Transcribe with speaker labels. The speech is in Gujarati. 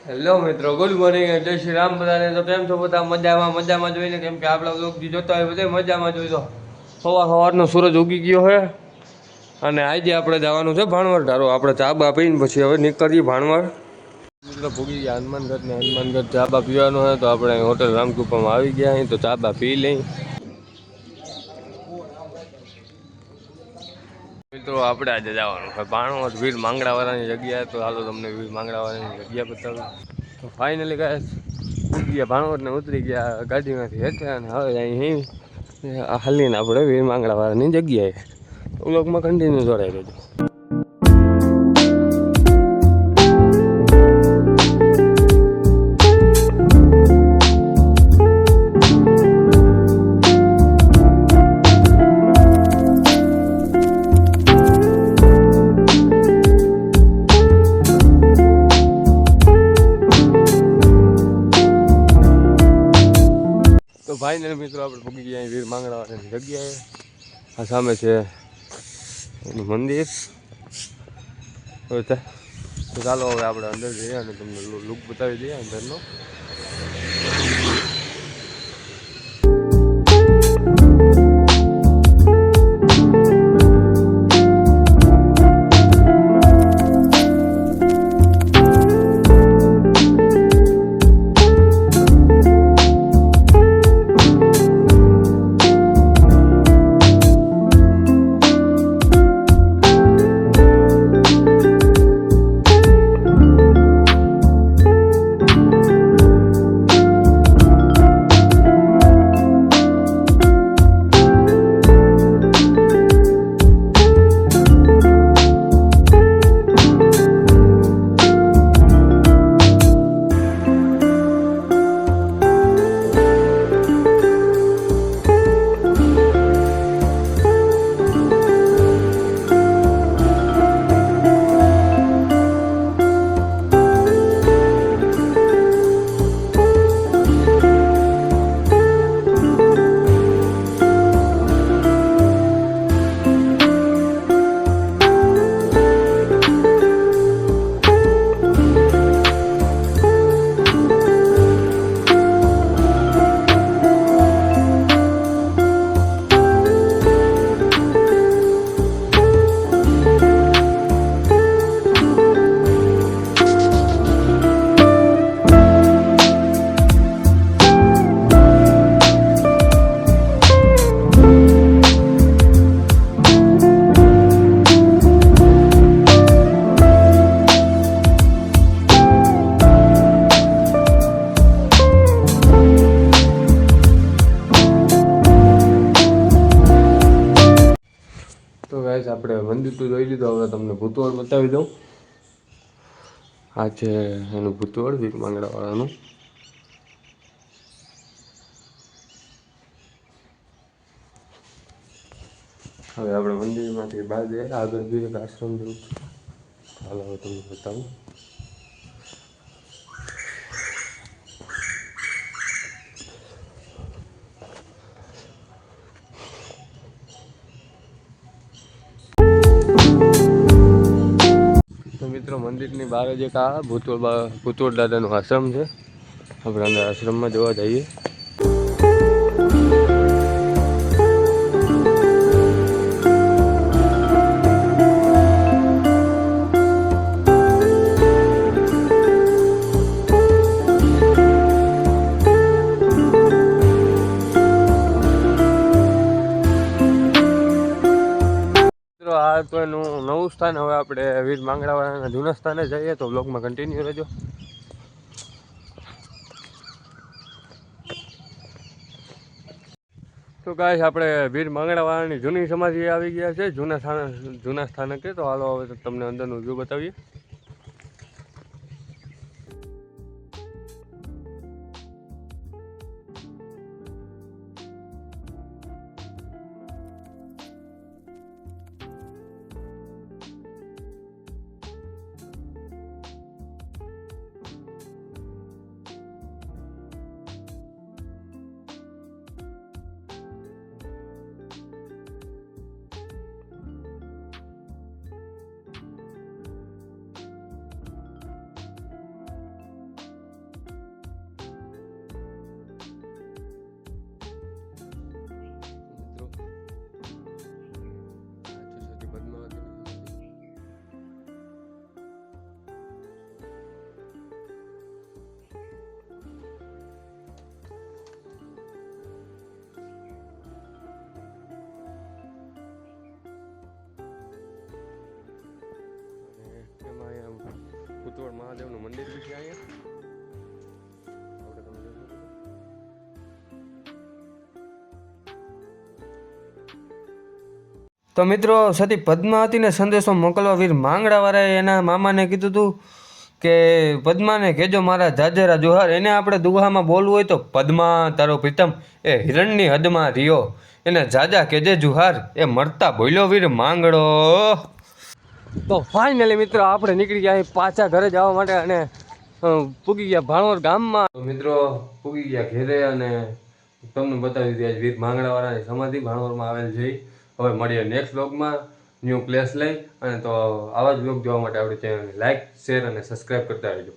Speaker 1: હેલો મિત્રો, ગુડ મોર્નિંગ. જય શ્રી રામ બધાને. તો કેમ છો બધા? મજામાં જોઈને, કેમ કે આપણા લોક જે જોતા હોય બધા મજામાં જોઈ. તો સવારનો સૂરજ ઉગી ગયો છે અને આજે આપણે જવાનું છે ભાણવડ. ધારો આપણે ચા બા પીને પછી હવે નીકળીએ ભાણવડ. મિત્રો ભૂગી ગયા હનુમાનગઢ ને હનુમાનગઢ ચા બા પીવાનો હોય તો આપણે હોટલ રામકૃપામાં આવી ગયા અહીં, તો ચા બા પી લઈ. મિત્રો આપણે આજે જવાનું છે ભાણવડ વીર માંગડાવાળાની જગ્યાએ. તો હાલો તમને વીર માંગડાવાળાની જગ્યા બતાવું. તો ફાઇનલી ગાઈસ ઉતરી ગયા ભાણવડ ને ઉતરી ગયા ગાડીમાંથી હેઠે, અને હવે અહીં હાલીને આપણે વીર માંગડાવાળાની જગ્યાએ. વ્લોગમાં કન્ટિન્યુ જોડાઈ રહેજો. તો ફાઇનલ મિત્રો આપણે પૂગી ગયા વીર માંગડાવાળાની જગ્યાએ. આ સામે છે એનું મંદિર. તો ચાલો હવે આપણે અંદર જઈએ અને તમને લુક બતાવી દઈએ અંદરનો. તો ગાઈસ આપણે મંદિર તો જોઈ લીધું, હવે તમને ભૂતવળ બતાવી દઉં. આ છે એનું ભૂતવળ વીર માંગડાવાળાનું. હવે આપણે મંદિરમાંથી બહાર જઈએ, આગળ જોઈએ એક આશ્રમ જેવું છે. હાલો હવે તમને બતાવું. તો મિત્રો મંદિરની બહાર જ એક આ ભૂતવળ દાદાનું આશ્રમ છે. આપણે અંદર આશ્રમમાં જોવા જઈએ. આ તો એનું નવું સ્થાન. હવે આપણે વીર માંગડાવાળાના જૂના સ્થાને જઈએ, તો બ્લોગમાં કન્ટિન્યુ રહેજો. તો ગાઈસ આપણે વીર માંગડાવાળાની જૂની સમાધિ આવી ગયા છે, જૂના સ્થાનકે. તો હાલો હવે તમને અંદરનું વ્યૂ બતાવીએ. મહાદેવનું મંદિર બી છે અહીંયા. આપણે તમે જોઈ શકો છો. તો મિત્રો સતી પદ્માવતીને સંદેશો મોકલવા વીર માંગડાવાળાએ એના મામાને કીધું હતું કે પદ્માને કહેજો મારા જાજેરા જોહાર. એને આપણે દુહામાં બોલવું હોય તો પદ્મા તારો પ્રીતમ એ હિરણની હદમાં રહ્યો, એને જાજા કેજે જુહાર, એ મળતા બોલ્યો વીર માંગડો. તો ફાઇનલી મિત્રો આપણે નીકળી ગયા પાછા ઘરે જવા માટે અને પૂગી ગયા ભાણવર ગામમાં. તો મિત્રો પૂગી ગયા ઘેરે અને તમને બતાવી દીધી વીર માંગડાવાળાની સમાધિ ભાણવરમાં આવેલ છે. હવે મળીએ નેક્સ્ટ બ્લોગમાં ન્યૂ પ્લેસ લઈ. અને તો આવા જ બ્લોગ જોવા માટે આપણી ચેનલને લાઇક શેર અને સબસ્ક્રાઈબ કરતા રહેજો.